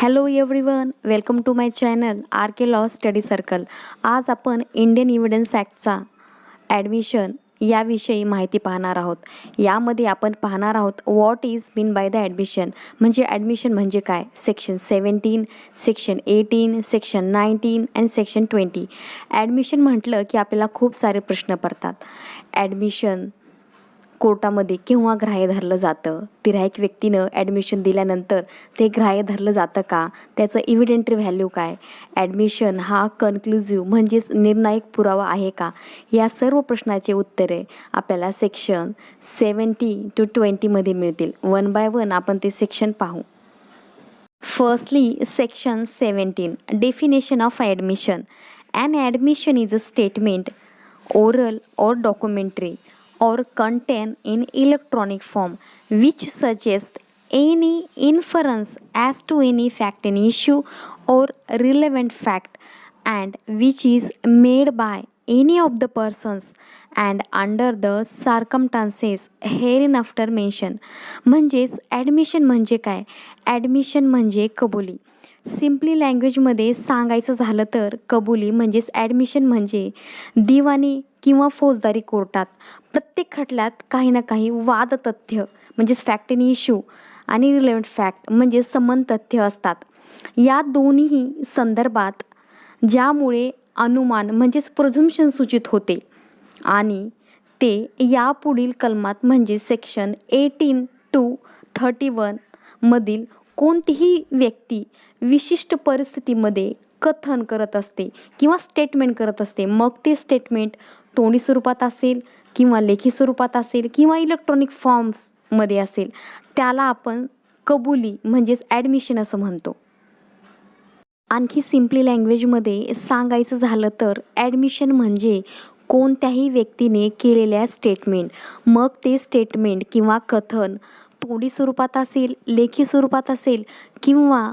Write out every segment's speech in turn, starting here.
Hello everyone, welcome to my channel R K law study circle. आज आपण Indian evidence ॲक्टचा admission याविषयी माहिती पाहणार आहोत. यामध्ये आपण पाहणार आहोत what is mean by the admission, म्हणजे ॲडमिशन म्हणजे काय. Section 17, section 18, section 19 and section 20. Admission म्हटलं की आपल्याला खूप सारे प्रश्न पडतात. ॲडमिशन कोर्टामध्ये केव्हा ग्राह्य धरलं जातं, तिर्हाईक व्यक्तीनं ॲडमिशन दिल्यानंतर ते ग्राह्य धरलं जातं का, त्याचं इव्हिडेंटरी व्हॅल्यू काय, ॲडमिशन हा कन्क्लुझिव्ह म्हणजेच निर्णायक पुरावा आहे का, या सर्व प्रश्नाचे उत्तरे आपल्याला सेक्शन 70 to 20मध्ये मिळतील. वन बाय वन आपण ते सेक्शन पाहू. Firstly section 17, definition of admission. An admission is a statement, oral or documentary, or contained in electronic form, which suggests any inference as to any fact in issue or relevant fact, and which is made by any of the persons and under the circumstances hereinafter mentioned. म्हणजेच admission म्हणजे काय. Admission म्हणजे कबुली. Simply लँग्वेजमध्ये सांगायचं झालं तर कबुली म्हणजेच ॲडमिशन म्हणजे दिवाणी किंवा फौजदारी कोर्टात प्रत्येक खटल्यात काही ना काही वादतथ्य म्हणजेच फॅक्ट इन इश्यू आणि रिलेव्हंट फॅक्ट म्हणजे संबंध तथ्य असतात. या दोन्ही संदर्भात ज्यामुळे अनुमान म्हणजेच प्रोझम्पशन सूचित होते आणि ते यापुढील कलमात म्हणजे सेक्शन 18 to 31 मधील कोणतीही व्यक्ती विशिष्ट परिस्थितीमध्ये कथन करत असते किंवा स्टेटमेंट करत असते. मग ते स्टेटमेंट तोंडी स्वरूपात असेल किंवा लेखी स्वरूपात असेल किंवा इलेक्ट्रॉनिक फॉर्म्समध्ये असेल, त्याला आपण कबुली म्हणजेच ॲडमिशन असं म्हणतो. आणखी सिम्पली लँग्वेजमध्ये सांगायचं झालं तर ॲडमिशन म्हणजे कोणत्याही व्यक्तीने केलेल्या स्टेटमेंट, मग ते स्टेटमेंट किंवा कथन तोंडी स्वरूपात असेल, लेखी स्वरूपात असेल किंवा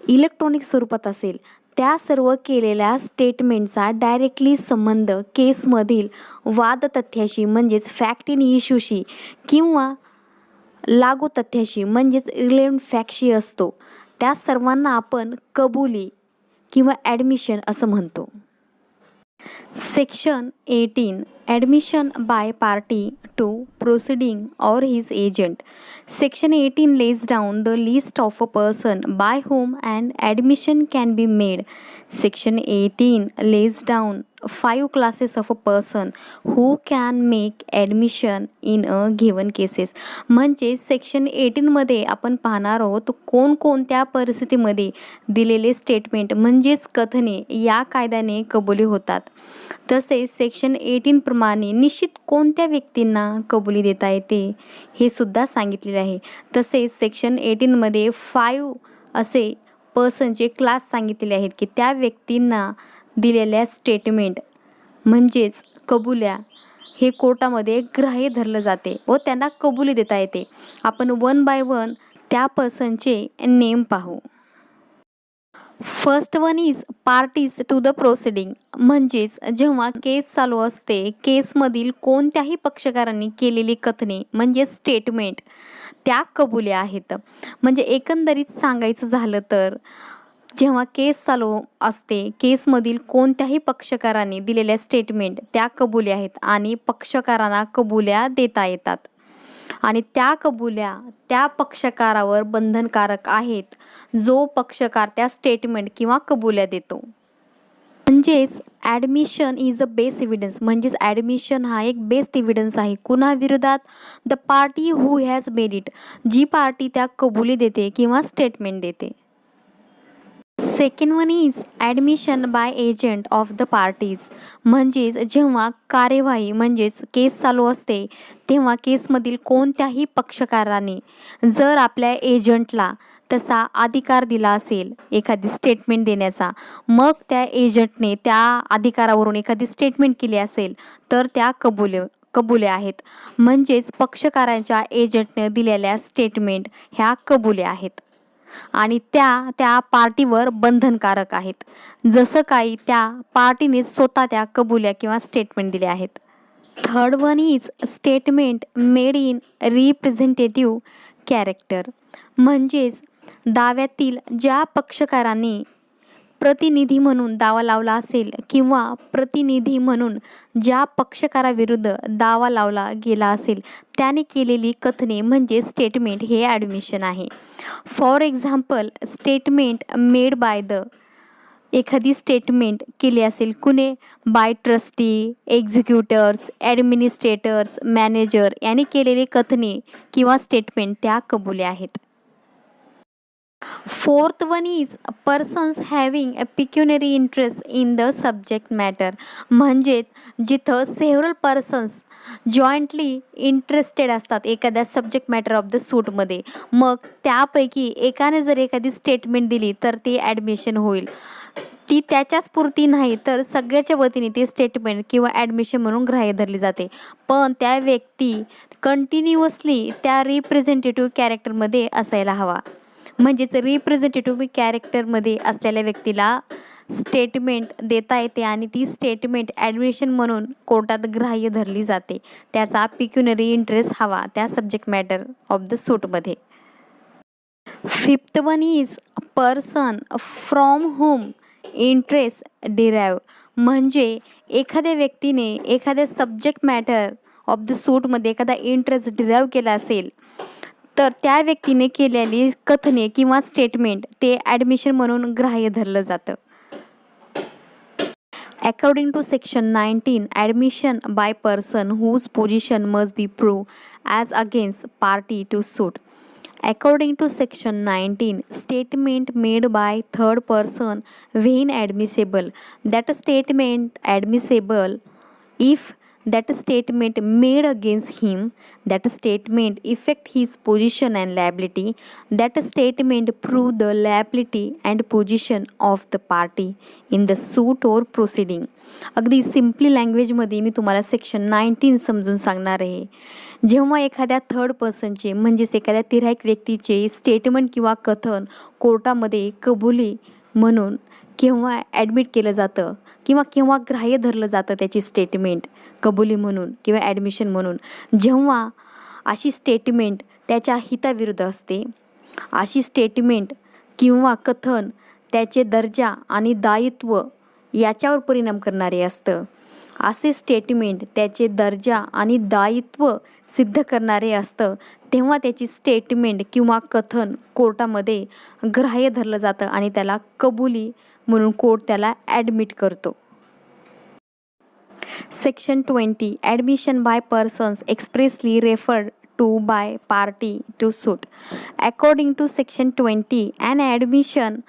इलेक्ट्रॉनिक स्वरूपात असेल, त्या सर्व केलेल्या स्टेटमेंटचा डायरेक्टली संबंध केसमधील वादतथ्याशी म्हणजेच फॅक्ट इन इश्यूशी किंवा लागू तथ्याशी म्हणजेच रिलेव्हंट फॅक्टशी असतो. त्या सर्वांना आपण कबुली किंवा ॲडमिशन असं म्हणतो. Section 18, admission by party to proceeding or his agent. Section 18 lays down the list of a person by whom an admission can be made. Section 18 lays down 5 classes of a person who can make admission in a given cases. म्हणजे section 18मध्ये आपण पाहणार आहोत कोणकोणत्या परिस्थितीमध्ये दिलेले statement म्हणजेच कथने या कायद्याने कबुली होतात. तसेच सेक्शन 18 प्रमाणे निश्चित कोणत्या व्यक्तींना कबुली देता येते हे सुद्धा सांगितलेले आहे. तसेच सेक्शन 18मध्ये 5 असे पर्सनचे क्लास सांगितलेले आहेत की त्या व्यक्तींना दिलेल्या स्टेटमेंट म्हणजेच कबुल्या हे कोर्टामध्ये ग्राह्य धरलं जाते व त्यांना कबुली देता येते. आपण वन बाय वन त्या पर्सनचे नेम पाहू. First one is parties to the proceeding. म्हणजेच जेव्हा केस चालू असते, केसमधील कोणत्याही पक्षकारांनी केलेली कथने म्हणजे स्टेटमेंट त्या कबुल्या आहेत. म्हणजे एकंदरीत सांगायचं झालं तर जेव्हा केस चालू असते, केसमधील कोणत्याही पक्षकारांनी दिलेल्या स्टेटमेंट त्या कबुल्या आहेत आणि पक्षकारांना कबुल्या देता येतात आणि त्या कबुल्या त्या पक्षकारावर बंधनकारक आहेत जो पक्षकार त्या स्टेटमेंट किंवा कबुल्या देतो. म्हणजेच admission is a best evidence. म्हणजेच ॲडमिशन हा एक बेस्ट एव्हिडन्स आहे. कुणाविरोधात? The party who has made it. जी पार्टी त्या कबुली देते किंवा स्टेटमेंट देते. Second one is admission by agent of the parties. म्हणजेच जेव्हा कार्यवाही म्हणजेच केस चालू असते तेव्हा केसमधील कोणत्याही पक्षकाराने जर आपल्या एजंटला तसा अधिकार दिला असेल एखादी स्टेटमेंट देण्याचा, मग त्या एजंटने त्या अधिकारावरून एखादी स्टेटमेंट केली असेल तर त्या कबुल्या आहेत. म्हणजेच पक्षकारांच्या एजंटने दिलेल्या स्टेटमेंट ह्या कबुल्या आहेत आणि त्या पार्टीवर बंधनकारक आहेत, जसं काही त्या पार्टीने स्वतः त्या कबुल्या किंवा स्टेटमेंट दिल्या आहेत. Third one is statement made in representative character. म्हणजेच दाव्यातील ज्या पक्षकाराने प्रतिनिधी म्हणून दावा लावला असेल किंवा प्रतिनिधी म्हणून ज्या पक्षकाराविरुद्ध दावा लावला गेला असेल त्याने केलेली कथने म्हणजे स्टेटमेंट हे ॲडमिशन आहे. For example, statement made by the, एखादी स्टेटमेंट केली असेल कुणे, by trustee, executors, administrators, manager यांनी केलेली कथने किंवा स्टेटमेंट त्या कबुल्या आहेत. Fourth one is persons having a pecuniary interest in the subject matter. म्हणजेच जिथं सेव्हरल पर्सन्स जॉईंटली इंटरेस्टेड असतात एखाद्या सब्जेक्ट मॅटर ऑफ द सूटमध्ये, मग त्यापैकी एकाने जर एखादी स्टेटमेंट दिली तर ते ॲडमिशन होईल. ती त्याच्याच पुरती नाही तर सगळ्याच्या वतीने ती स्टेटमेंट किंवा ॲडमिशन म्हणून ग्राह्य धरली जाते. पण त्या व्यक्ती कंटिन्युअसली त्या रिप्रेझेंटेटिव्ह कॅरेक्टरमध्ये असायला हवा. म्हणजेच रिप्रेझेंटेटिव्ह कॅरेक्टरमध्ये असलेल्या व्यक्तीला स्टेटमेंट देता येते आणि ती स्टेटमेंट ॲडमिशन म्हणून कोर्टात ग्राह्य धरली जाते. त्याचा पिक्युनरी इंटरेस्ट हवा त्या सब्जेक्ट मॅटर ऑफ द सूटमध्ये. Fifth one is person from whom interest derive. म्हणजे एखाद्या व्यक्तीने एखाद्या सब्जेक्ट मॅटर ऑफ द सूटमध्ये एखादा इंटरेस्ट डिराईव्ह केला असेल तर त्या व्यक्तीने केलेली कथने किंवा स्टेटमेंट ते ॲडमिशन म्हणून ग्राह्य धरलं जातं. According to section 19, admission by person whose position must be proved as against party to suit. According to section 19, statement made by third person when admissible. That statement admissible if that statement made against him, that statement affect his position and liability, that statement prove the liability and position of the party in the suit or proceeding. अगदी simply लँग्वेजमध्ये मी तुम्हाला section 19 समजून सांगणार आहे. जेव्हा एखाद्या third पर्सनचे म्हणजेच एखाद्या तिर्हाईक व्यक्तीचे स्टेटमेंट किंवा कथन कोर्टामध्ये कबुली म्हणून केव्हा ॲडमिट केलं जातं किंवा केव्हा ग्राह्य धरलं जातं त्याची स्टेटमेंट कबुली म्हणून किंवा ॲडमिशन म्हणून, जेव्हा अशी स्टेटमेंट त्याच्या हिताविरुद्ध असते, अशी स्टेटमेंट किंवा कथन त्याचे दर्जा आणि दायित्व याच्यावर परिणाम करणारे असतं, असे स्टेटमेंट त्याचे दर्जा आणि दायित्व सिद्ध करणारे असतं, तेव्हा त्याची स्टेटमेंट किंवा कथन कोर्टामध्ये ग्राह्य धरलं जातं आणि त्याला कबुली म्हणून कोर्ट त्याला ॲडमिट करतो. Section 20, admission by persons expressly referred to by party to suit. According to section 20, an admission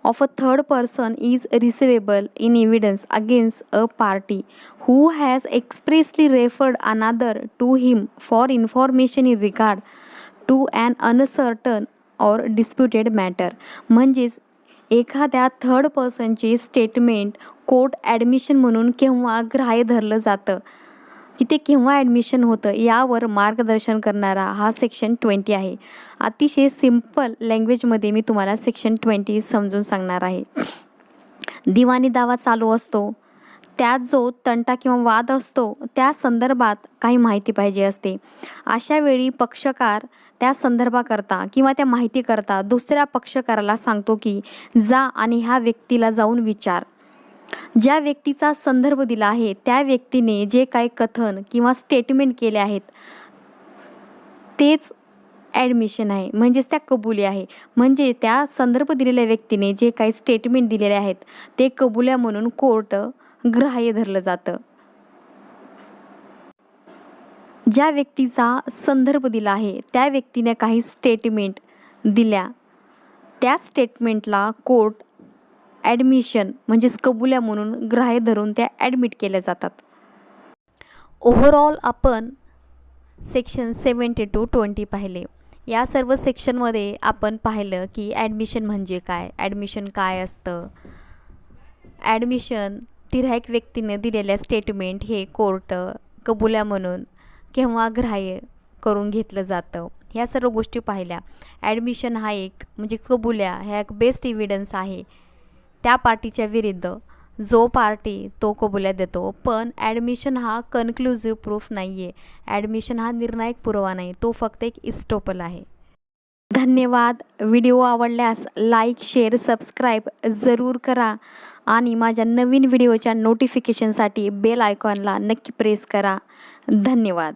of a third person is receivable in evidence against a party who has expressly referred another to him for information in regard to an uncertain or disputed matter. म्हणजेच एखाद्या third पर्सनचे statement court admission म्हणून केव्हा ग्राह्य धरलं जातं, की ते केव्हा ॲडमिशन होतं यावर मार्गदर्शन करणारा हा सेक्शन 20 आहे. अतिशय सिम्पल लँग्वेजमध्ये मी तुम्हाला सेक्शन 20 समजून सांगणार आहे. दिवाणी दावा चालू असतो, त्यात जो तंटा किंवा वाद असतो त्या संदर्भात काही माहिती पाहिजे असते. अशा वेळी पक्षकार त्या संदर्भाकरता किंवा त्या माहितीकरता दुसऱ्या पक्षकाराला सांगतो की जा आणि ह्या व्यक्तीला जाऊन विचार. ज्या व्यक्तीचा संदर्भ दिला आहे त्या व्यक्तीने जे काही कथन किंवा स्टेटमेंट केले आहेत तेच ॲडमिशन आहे, म्हणजेच त्या कबुली आहे. म्हणजे त्या संदर्भ दिलेल्या व्यक्तीने जे काही स्टेटमेंट दिलेले आहेत ते कबुल्या म्हणून कोर्ट ग्राह्य धरलं जातं. ज्या व्यक्तीचा संदर्भ दिला आहे त्या व्यक्तीने काही स्टेटमेंट दिल्या, त्या स्टेटमेंटला कोर्ट ॲडमिशन म्हणजेच कबुल्या म्हणून ग्राह्य धरून त्या ॲडमिट केल्या जातात. ओव्हरऑल आपण सेक्शन 70 to 20 पाहिले. या सर्व सेक्शनमध्ये आपण पाहिलं की ॲडमिशन म्हणजे काय, ॲडमिशन काय असतं. ॲडमिशन तिर्हाईक व्यक्तीने दिलेल्या स्टेटमेंट हे कोर्ट कबुल्या म्हणून केव्हा ग्राह्य करून घेतलं जातं, ह्या सर्व गोष्टी पाहिल्या. ॲडमिशन हा एक म्हणजे कबुल्या ह्या एक बेस्ट एव्हिडन्स आहे त्या पार्टीच्या विरुद्ध जो पार्टी तो कबुल्या देतो. पण ॲडमिशन हा कन्क्लुझिव्ह प्रूफ नाही आहे, ॲडमिशन हा निर्णायक पुरावा नाही, तो फक्त एक इस्टोपल आहे. धन्यवाद. व्हिडिओ आवडल्यास लाईक, शेअर, सबस्क्राईब जरूर करा आणि माझ्या नवीन व्हिडिओच्या नोटिफिकेशनसाठी बेल आयकॉनला नक्की प्रेस करा. धन्यवाद.